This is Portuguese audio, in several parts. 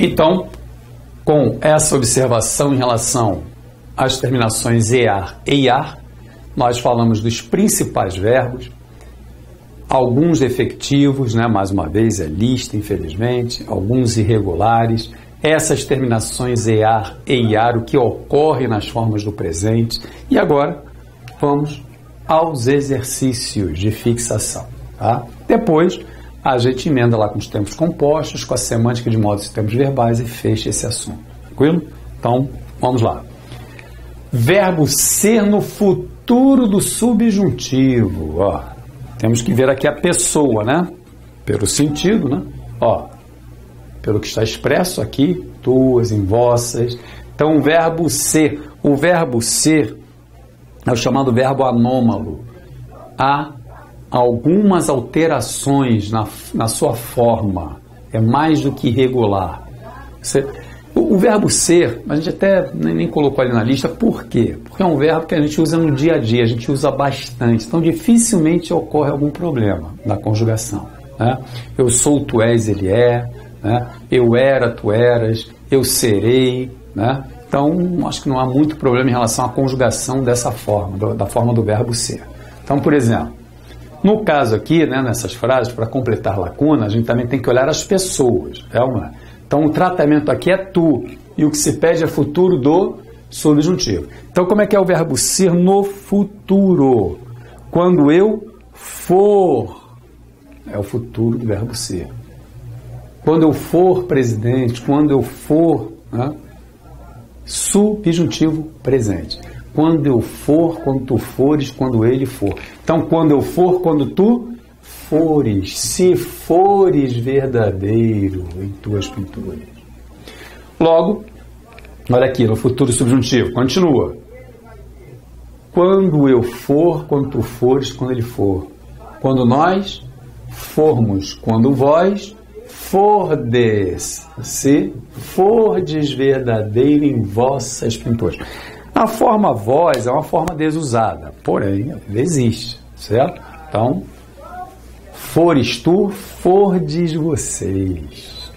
Então, com essa observação em relação às terminações EAR e IAR, nós falamos dos principais verbos, alguns efetivos, né? Mais uma vez é lista, infelizmente, alguns irregulares, essas terminações EAR e IAR, o que ocorre nas formas do presente. E agora vamos aos exercícios de fixação. Tá? Depois a gente emenda lá com os tempos compostos, com a semântica de modos e tempos verbais e fecha esse assunto. Tranquilo? Então, vamos lá. Verbo ser no futuro do subjuntivo. Ó, temos que ver aqui a pessoa, né? Pelo sentido, né? Ó, pelo que está expresso aqui, tuas, em vossas. Então, o verbo ser é o chamado verbo anômalo. Há algumas alterações na sua forma. É mais do que irregular. O verbo ser, a gente até nem colocou ali na lista. Por quê? Porque é um verbo que a gente usa no dia a dia, a gente usa bastante. Então, dificilmente ocorre algum problema na conjugação. Né? Eu sou, tu és, ele é. Né? Eu era, tu eras. Eu serei. Né? Então, acho que não há muito problema em relação à conjugação dessa forma, da forma do verbo ser. Então, por exemplo, no caso aqui, né, nessas frases, para completar lacuna, a gente também tem que olhar as pessoas. Então, o tratamento aqui é tu, e o que se pede é futuro do subjuntivo. Então, como é que é o verbo ser no futuro? Quando eu for, é o futuro do verbo ser. Quando eu for presidente, quando eu for, né, subjuntivo presente. Quando eu for, quando tu fores, quando ele for. Então, quando eu for, quando tu fores, se fores verdadeiro em tuas pinturas. Logo, olha aqui, no futuro subjuntivo, continua. Quando eu for, quando tu fores, quando ele for. Quando nós formos, quando vós fordes, se fordes verdadeiro em vossas pinturas. A forma vós é uma forma desusada, porém, existe, certo? Então, fores tu, fordes vocês.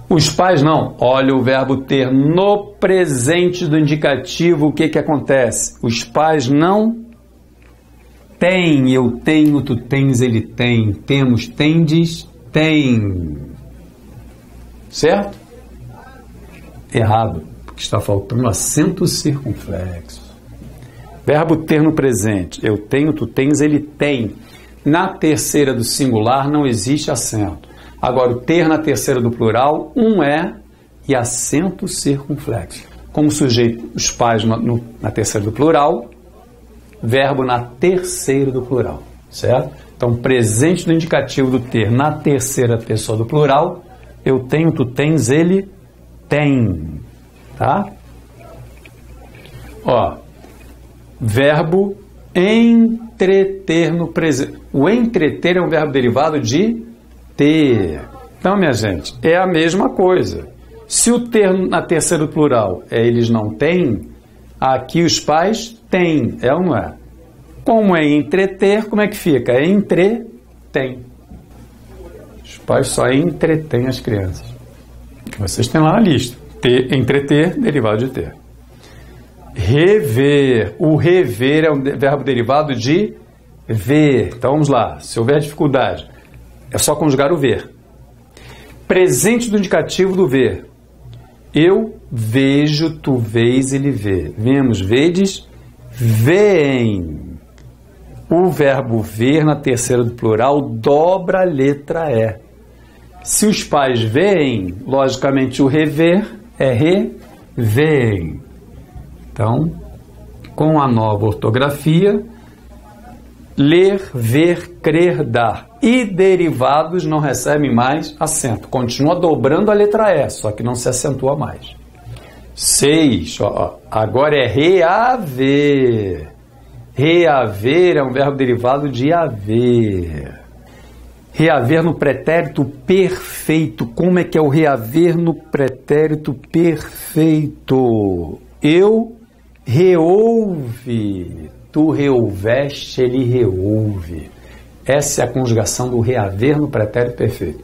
Os pais não. Olha o verbo ter no presente do indicativo, o que acontece? Os pais não têm, eu tenho, tu tens, ele tem, temos, tendes, tem. Certo? Errado, porque está faltando acento circunflexo. Verbo ter no presente, eu tenho, tu tens, ele tem. Na terceira do singular não existe acento. Agora, o ter na terceira do plural, um é e acento circunflexo. Como sujeito, os pais na terceira do plural, verbo na terceira do plural, certo? Então, presente do indicativo do ter na terceira pessoa do plural, eu tenho, tu tens, ele tem, tá? Ó, verbo entreter no presente. O entreter é um verbo derivado de ter. Então, minha gente, é a mesma coisa. Se o ter na terceira do plural é eles não têm, aqui os pais têm, é ou não é? Como é entreter, como é que fica? É entretém. Os pais só entretêm as crianças. Vocês têm lá na lista. Ter, entreter, derivado de ter. Rever. O rever é um verbo derivado de ver. Então vamos lá. Se houver dificuldade, é só conjugar o ver. Presente do indicativo do ver. Eu vejo, tu vês, ele vê. Vemos, vedes, veem. O verbo ver na terceira do plural dobra a letra E. Se os pais veem, logicamente o rever é reveem. Então, com a nova ortografia, ler, ver, crer, dar. E derivados não recebem mais acento. Continua dobrando a letra E, só que não se acentua mais. 6. Agora é reaver. Reaver é um verbo derivado de haver. Reaver no pretérito perfeito. Como é que é o reaver no pretérito perfeito? Eu reouve. Tu reouveste, ele reouve. Essa é a conjugação do reaver no pretérito perfeito.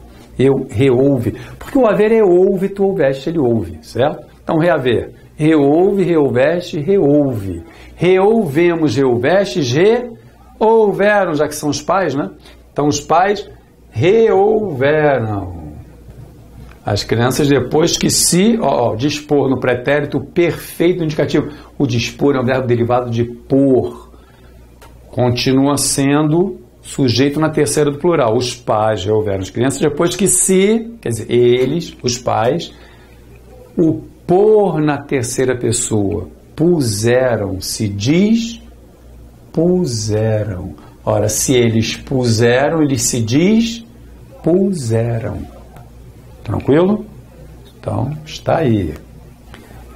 reouve. Porque o haver é ouve, tu ouveste, ele ouve, certo? Então, reaver. Reouve, reouveste, reouve. Reouvemos, reouvestes, reouveram, já que são os pais, né? Então, os pais reouveram. As crianças, depois que se dispor no pretérito perfeito indicativo. O dispor é um verbo derivado de por. Continua sendo sujeito na terceira do plural. Os pais reouveram as crianças, depois que se, quer dizer, eles, os pais, o por na terceira pessoa puseram, se dispuseram. Ora, se eles puseram, eles se dispuseram. Tranquilo? Então, está aí.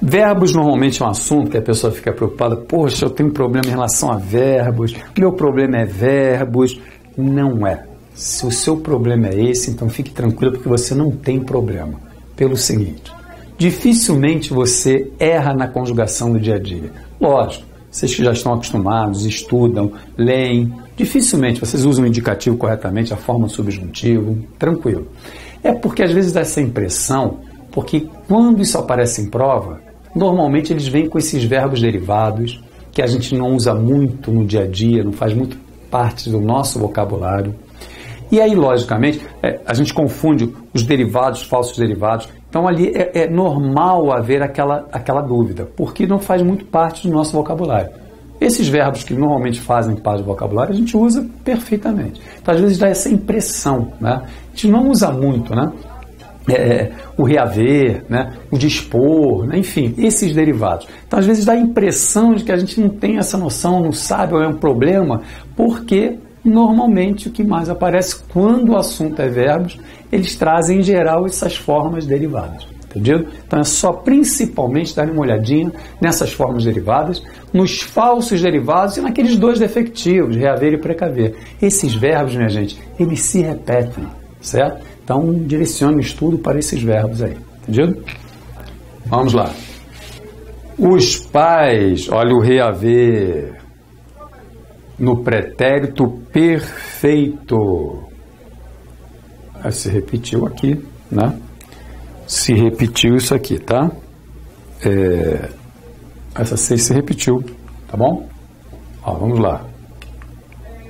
Verbos normalmente é um assunto que a pessoa fica preocupada. Poxa, eu tenho problema em relação a verbos. Meu problema é verbos. Não é. Se o seu problema é esse, então fique tranquilo porque você não tem problema. Pelo seguinte, dificilmente você erra na conjugação do dia a dia. Lógico, vocês que já estão acostumados, estudam, leem, dificilmente vocês usam o indicativo corretamente, a forma do subjuntivo, tranquilo. É porque às vezes dá essa impressão, porque quando isso aparece em prova, normalmente eles vêm com esses verbos derivados, que a gente não usa muito no dia a dia, não faz muito parte do nosso vocabulário. E aí, logicamente, a gente confunde os derivados, falsos derivados. Então, ali é normal haver aquela dúvida, porque não faz muito parte do nosso vocabulário. Esses verbos que normalmente fazem parte do vocabulário, a gente usa perfeitamente. Então, às vezes, dá essa impressão, né? A gente não usa muito, né? O reaver, né? O dispor, né? Enfim, esses derivados. Então, às vezes, dá a impressão de que a gente não tem essa noção, não sabe, ou é um problema, porque normalmente o que mais aparece quando o assunto é verbos, eles trazem em geral essas formas derivadas, entendido? Então é só principalmente dar uma olhadinha nessas formas derivadas, nos falsos derivados e naqueles dois defectivos, reaver e precaver. Esses verbos, minha gente, eles se repetem, certo? Então direcione o estudo para esses verbos aí, entendido? Vamos lá. Os pais, olha o reaver no pretérito perfeito. Se repetiu aqui, né? Se repetiu isso aqui, tá? Essa 6 se repetiu, tá bom? Ó, vamos lá.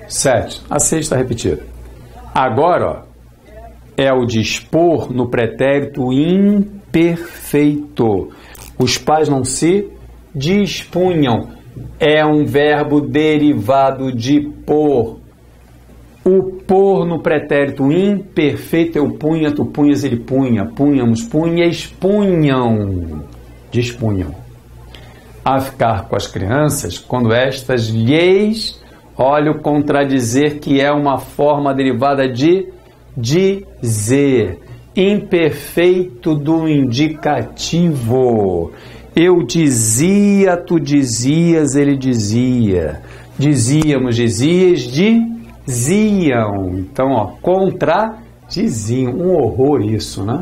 7. A 6 está repetida. Agora, ó, é o dispor no pretérito imperfeito. Os pais não se dispunham. É um verbo derivado de por. O por no pretérito imperfeito é o punha, tu punhas, ele punha, punhamos, punhas, punham, dispunham. A ficar com as crianças, quando estas lhes, olha o contradizer que é uma forma derivada de dizer, imperfeito do indicativo. Eu dizia, tu dizias, ele dizia. Dizíamos, dizias, diziam. Então, ó, contradiziam. Um horror isso, né?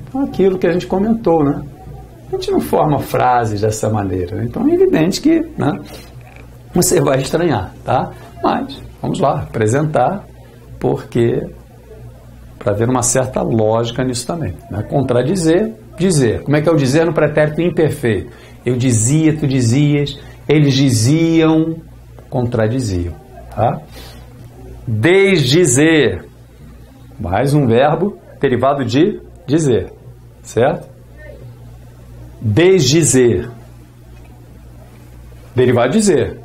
Então, aquilo que a gente comentou, né? A gente não forma frases dessa maneira, né? Então, é evidente que, né, você vai estranhar, tá? Mas, vamos lá, apresentar, porque para ver uma certa lógica nisso também, né? Contradizer, dizer. Como é que é o dizer no pretérito imperfeito? Eu dizia, tu dizias, eles diziam, contradiziam, tá? Desdizer, mais um verbo derivado de dizer, certo? Desdizer, derivado de dizer.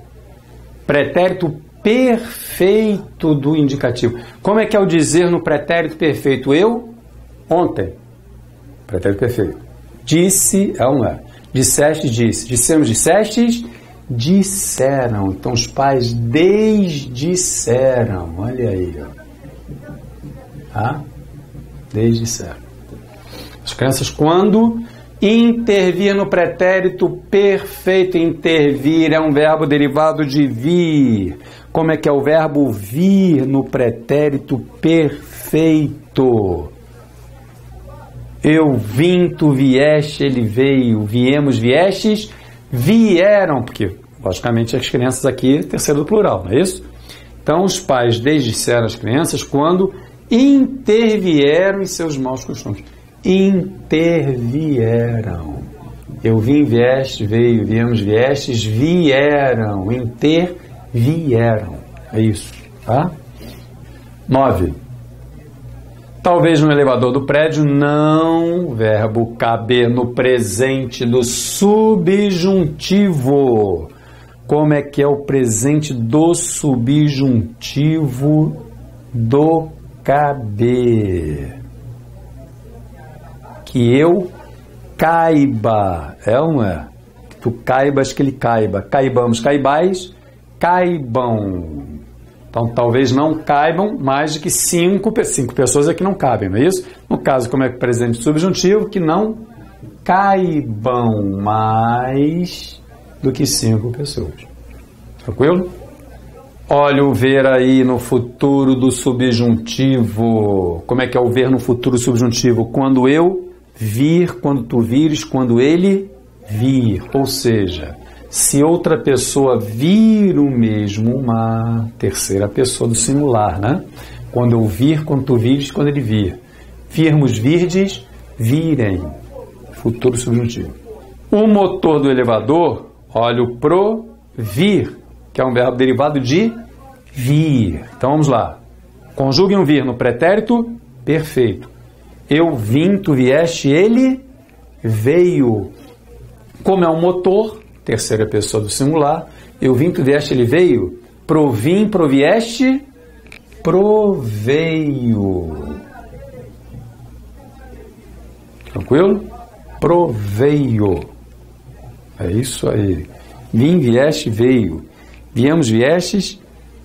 Pretérito perfeito do indicativo. Como é que é o dizer no pretérito perfeito? Eu, ontem. Pretérito perfeito. Disse, é ou não é? Disseste, disse. Dissemos, dissestes, disseram. Então os pais desdisseram. Olha aí, ó. Tá? Desdisseram. As crianças, quando intervir no pretérito perfeito, intervir é um verbo derivado de vir. Como é que é o verbo vir no pretérito perfeito? Eu vim, tu vieste, ele veio. Viemos, viestes, vieram. Porque, logicamente, as crianças aqui, terceiro do plural, não é isso? Então, os pais desdisseram as crianças quando intervieram em seus maus costumes. Intervieram. Eu vim, vieste, veio, viemos, viestes, vieram, intervieram. É isso, tá? 9. Talvez no elevador do prédio não, verbo caber no presente do subjuntivo. Como é que é o presente do subjuntivo do caber? Que eu caiba, é ou não é? Que tu caibas, que ele caiba. Caibamos, caibais, caibam. Então, talvez não caibam mais de que 5 pessoas é que não cabem, não é isso? No caso, como é que é presente subjuntivo, que não caibam mais do que 5 pessoas. Tranquilo? Olha o ver aí no futuro do subjuntivo. Como é que é o ver no futuro subjuntivo? Quando eu vir, quando tu vires, quando ele vir. Ou seja, se outra pessoa vir o mesmo, uma terceira pessoa do singular, né? Quando eu vir, quando tu vires, quando ele vir. Virmos, virdes, virem. Futuro subjuntivo. O motor do elevador, olha o provir, que é um verbo derivado de vir. Então vamos lá. Conjuguem o vir no pretérito perfeito. Eu vim, tu vieste, ele veio. Como é um motor, terceira pessoa do singular, eu vim, tu vieste, ele veio. Provim, provieste, proveio. Tranquilo? Proveio. É isso aí. Vim, vieste, veio. Viemos, viestes,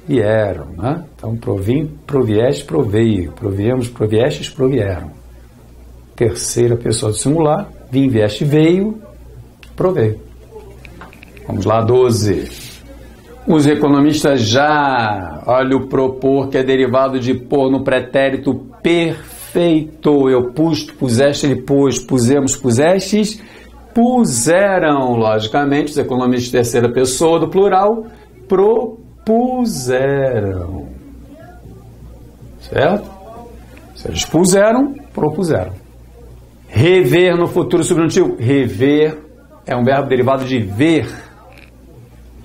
vieram. Né? Então, provim, provieste, proveio. Proviemos, proviestes, provieram. Terceira pessoa do singular. Vim, vieste, veio, proveio. Vamos lá, 12. Os economistas já. Olha o propor, que é derivado de pôr no pretérito perfeito. Eu pus, tu puseste, ele pôs, pusemos, pusestes, puseram. Logicamente, os economistas de terceira pessoa do plural propuseram. Certo? Se eles puseram, propuseram. Rever no futuro subjuntivo. Rever é um verbo derivado de ver.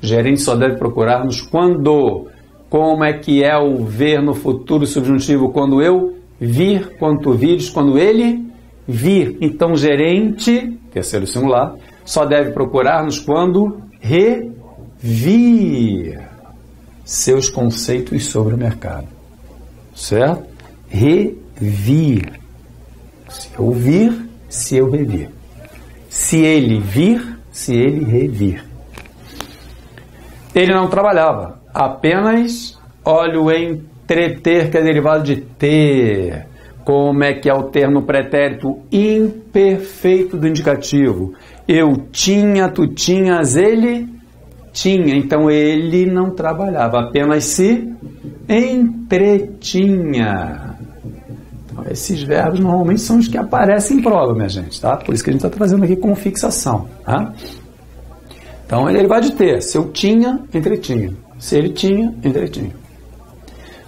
O gerente só deve procurar-nos quando. Como é que é o ver no futuro subjuntivo? Quando eu vir, quando tu vires, quando ele vir. Então, o gerente, terceiro singular, só deve procurar-nos quando revir seus conceitos sobre o mercado. Certo? Revir. Se eu vir, se eu revir. Se ele vir, se ele revir. Ele não trabalhava, apenas, olha o entreter, que é derivado de ter. Como é que é o termo pretérito imperfeito do indicativo? Eu tinha, tu tinhas, ele tinha. Então, ele não trabalhava, apenas se entretinha. Então, esses verbos normalmente são os que aparecem em prova, minha gente, tá? Por isso que a gente está trazendo aqui com fixação, tá? Então, ele é derivado de ter. Se eu tinha, entretinha. Se ele tinha, entretinha.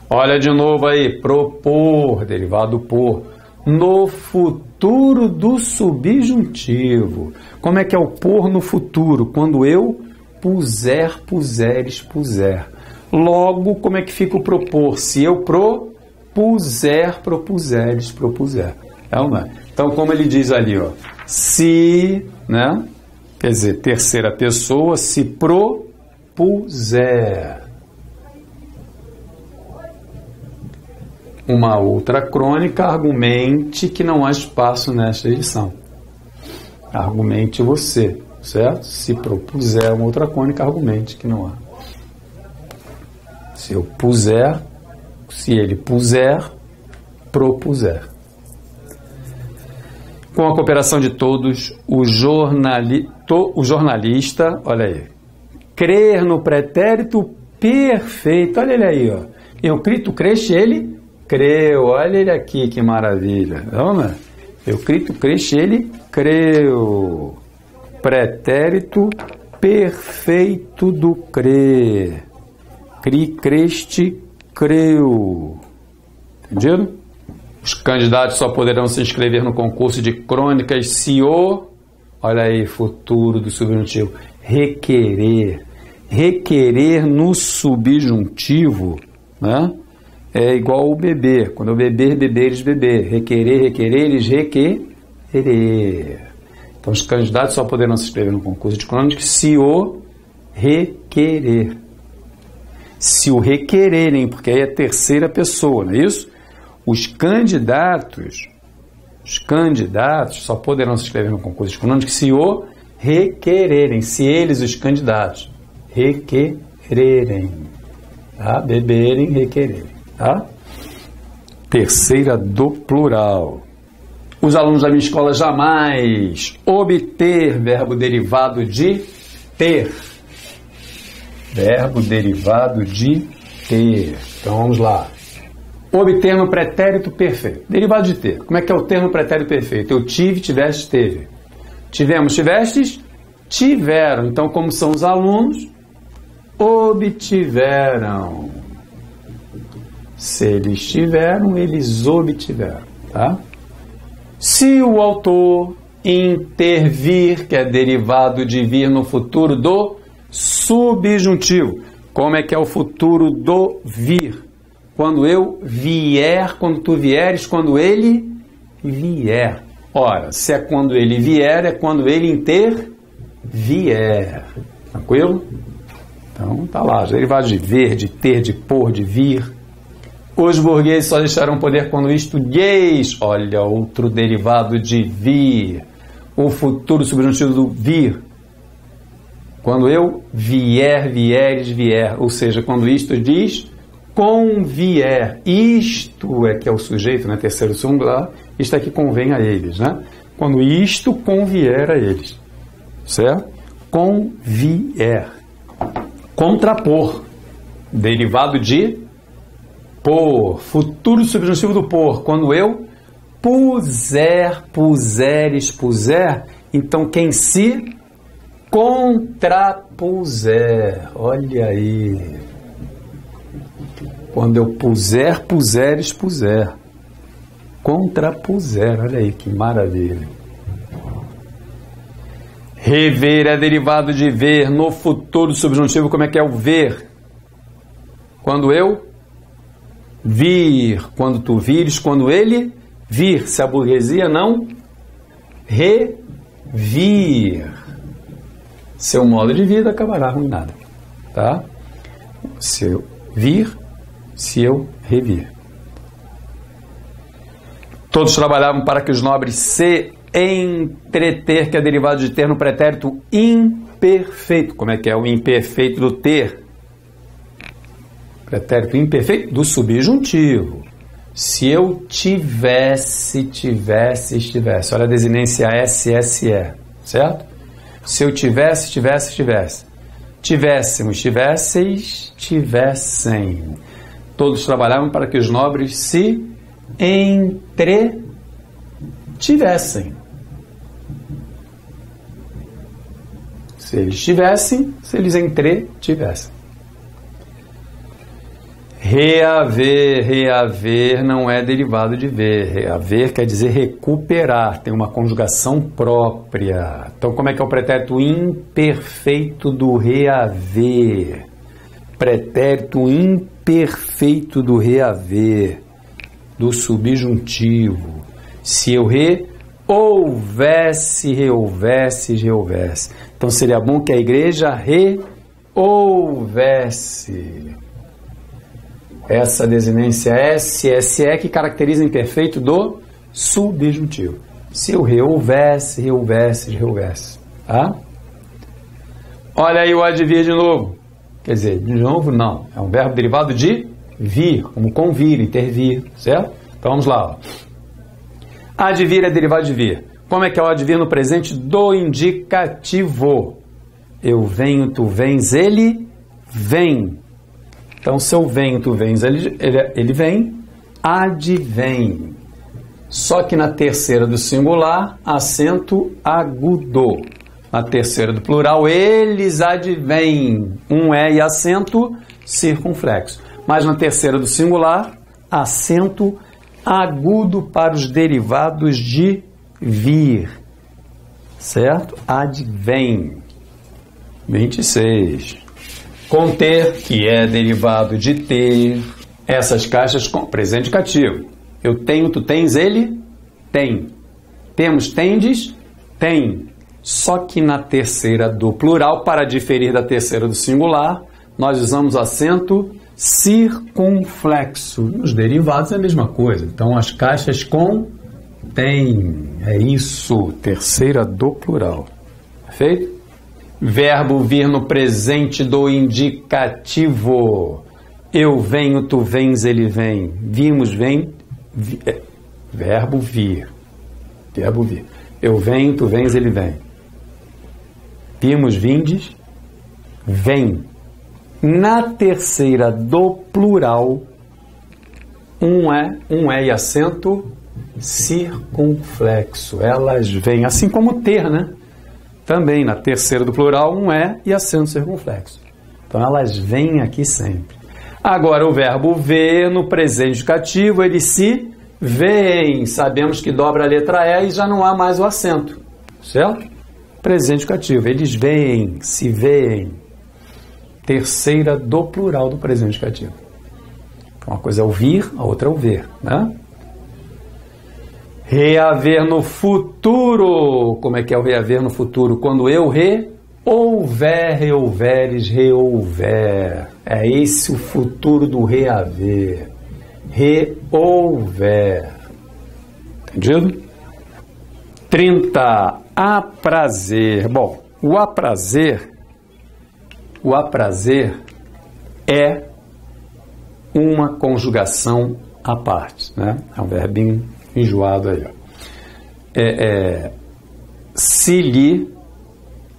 Olha de novo aí. Propor, derivado do por. No futuro do subjuntivo. Como é que é o por no futuro? Quando eu puser, puseres, puser. Logo, como é que fica o propor? Se eu propuser, propuseres, propuser. É ou não é? Então, como ele diz ali, ó. Se, né? Quer dizer, terceira pessoa, se propuser. Uma outra crônica, argumente que não há espaço nesta edição. Argumente você, certo? Se propuser uma outra crônica, argumente que não há. Se eu puser, se ele puser, propuser. Com a cooperação de todos, o jornalista, olha aí, crer no pretérito perfeito, olha ele aí, ó. Eu criei, tu creste, ele creu, olha ele aqui, que maravilha, não é? Eu criei, tu creste, ele creu. Pretérito perfeito do crer. Cri, creste, creu. Entendido? Os candidatos só poderão se inscrever no concurso de crônicas se o, olha aí, futuro do subjuntivo, requerer. Requerer no subjuntivo, né, é igual ao beber. Quando eu beber, beberes, beber. Requerer, requereres, requerer. Então, os candidatos só poderão se inscrever no concurso de crônicas se o requerer. Se o requererem, porque aí é terceira pessoa, não é isso? Os candidatos só poderão se inscrever no concurso de crônicas se o requererem. Se eles, os candidatos, requererem. Tá? Beberem, requererem. Tá? Terceira do plural. Os alunos da minha escola jamais obter, verbo derivado de ter. Verbo derivado de ter. Então vamos lá. Obter no pretérito perfeito. Derivado de ter. Como é que é o ter no pretérito perfeito? Eu tive, tiveste, teve. Tivemos, tivestes, tiveram. Então, como são os alunos, obtiveram. Se eles tiveram, eles obtiveram. Tá? Se o autor intervir, que é derivado de vir no futuro do subjuntivo. Como é que é o futuro do vir? Quando eu vier, quando tu vieres, quando ele vier. Ora, se é quando ele vier, é quando ele intervier. Tranquilo? Então, tá lá. Os derivados de ver, de ter, de pôr, de vir. Os burgueses só deixarão poder quando isto lhes. Olha, outro derivado de vir. O futuro subjuntivo do vir. Quando eu vier, vieres, vier. Ou seja, quando isto diz convier. Isto é que é o sujeito, né? Terceiro singular. Isto é que convém a eles, né? Quando isto convier a eles. Certo? Convier. Contrapor. Derivado de por. Futuro subjuntivo do por. Quando eu puser, puseres, puser. Então quem se contrapuser. Olha aí. Quando eu puser, puseres, puser. Contrapuser. Olha aí que maravilha. Rever é derivado de ver. No futuro subjuntivo, como é que é o ver? Quando eu vir. Quando tu vires. Quando ele vir. Se a burguesia não revir. Seu modo de vida acabará arruinado. Tá? Se eu vir, se eu revir. Todos trabalhavam para que os nobres se entreter, que é derivado de ter no pretérito imperfeito. Como é que é o imperfeito do ter? Pretérito imperfeito do subjuntivo. Se eu tivesse, tivesse, estivesse. Olha a desinência SSE, certo? Se eu tivesse, tivesse, tivesse. Tivéssemos, tivesseis, tivessem. Todos trabalhavam para que os nobres se entretivessem. Se eles tivessem, se eles entretivessem. Reaver, reaver não é derivado de ver. Reaver quer dizer recuperar, tem uma conjugação própria. Então, como é que é o pretérito imperfeito do reaver? Pretérito imperfeito do reaver, do subjuntivo. Se eu rehouvesse, rehouvesse, rehouvesse. Então, seria bom que a igreja rehouvesse. Essa desinência SSE que caracteriza o imperfeito do subjuntivo. Se eu rehouvesse, rehouvesse, rehouvesse. Tá? Olha aí o advir de novo. Quer dizer, de novo não. É um verbo derivado de vir, como convir, intervir. Certo? Então vamos lá. Ó. Advir é derivado de vir. Como é que é o advir no presente do indicativo? Eu venho, tu vens, ele vem. Então, se eu venho, tu vens, ele vem, advém. Só que na terceira do singular, acento agudo. Na terceira do plural, eles advêm. Um é e acento circunflexo. Mas na terceira do singular, acento agudo para os derivados de vir, certo? Advém. 26. Conter, que é derivado de ter, essas caixas com presente indicativo. Eu tenho, tu tens, ele tem. Temos, tendes, tem. Só que na terceira do plural, para diferir da terceira do singular, nós usamos acento circunflexo. Nos derivados é a mesma coisa. Então, as caixas com tem. É isso. Terceira do plural. Perfeito? Verbo vir no presente do indicativo. Eu venho, tu vens, ele vem. Vimos, vem. Verbo vir. Verbo vir. Eu venho, tu vens, ele vem. Vimos, vindes, vem. Na terceira do plural, um é e acento circunflexo. Elas vêm, assim como ter, né? Também na terceira do plural, um é e acento circunflexo. Então elas vêm aqui sempre. Agora o verbo ver no presente indicativo, ele se vêem. Sabemos que dobra a letra E e já não há mais o acento, certo? Presente indicativo, eles veem, se veem. Terceira do plural do presente indicativo. Uma coisa é o vir, a outra é o ver, né? Reaver no futuro. Como é que é o reaver no futuro? Quando eu reouver, reouveres, reouver. É esse o futuro do reaver. Reouver. Entendido? 30. Aprazer. Bom, o aprazer é uma conjugação à parte, né? É um verbinho enjoado aí, ó. Se lhe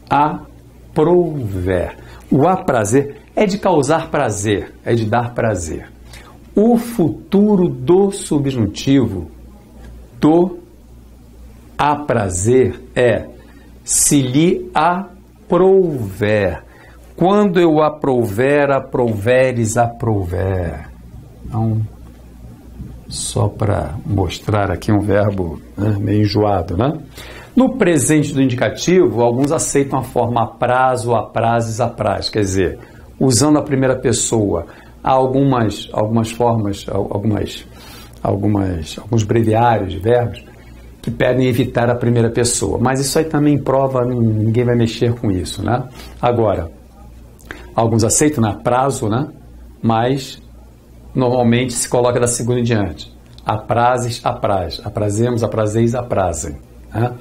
aprouver. O aprazer é de causar prazer, é de dar prazer. O futuro do subjuntivo do aprazer é se lhe aprouver. Quando eu aprouver, aprouveres, aprouver. Então, só para mostrar aqui um verbo, né, meio enjoado, né? No presente do indicativo, alguns aceitam a forma aprazo, aprazes, apraz. Quer dizer, usando a primeira pessoa, há algumas formas, alguns breviários de verbos que pedem evitar a primeira pessoa. Mas isso aí também prova, ninguém vai mexer com isso, né? Agora, alguns aceitam na prazo, né? Mas normalmente se coloca da segunda em diante. Aprazes, apraz. Aprazemos, aprazeis, aprazem. Né?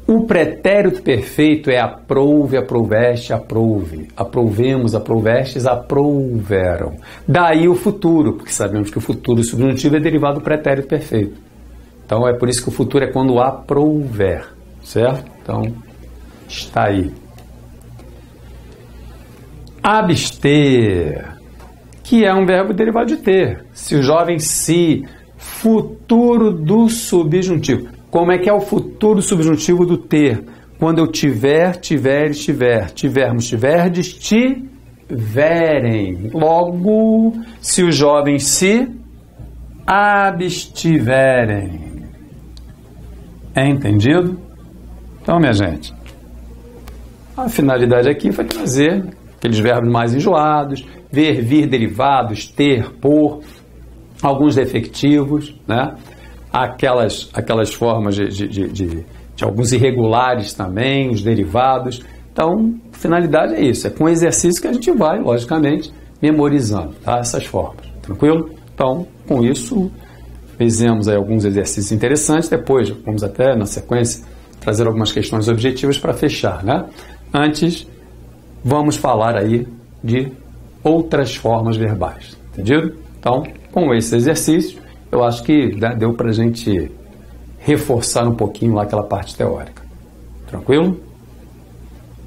O pretérito perfeito é aprouve, aprouveste, aprouve. Aprouvemos, aprouvestes, aprouveram. Daí o futuro, porque sabemos que o futuro subjuntivo é derivado do pretérito perfeito. Então é por isso que o futuro é quando aprouver, certo? Então está aí. Abster, que é um verbo derivado de ter. Se o jovem se, futuro do subjuntivo. Como é que é o futuro subjuntivo do ter? Quando eu tiver, tiveres, tiver. Tivermos, tiverdes, tiverem. Logo, se os jovens se abstiverem. É entendido? Então, minha gente, a finalidade aqui foi trazer aqueles verbos mais enjoados, ver, vir, derivados, ter, por, alguns defectivos, né? Aquelas formas de alguns irregulares também, os derivados. Então, a finalidade é isso, é com exercício que a gente vai, logicamente, memorizando, tá? Essas formas, tranquilo? Então, com isso, fizemos aí alguns exercícios interessantes, depois vamos até, na sequência, trazer algumas questões objetivas para fechar, né? Antes, vamos falar aí de outras formas verbais, entendido? Então, com esse exercício, eu acho que deu para a gente reforçar um pouquinho lá aquela parte teórica. Tranquilo?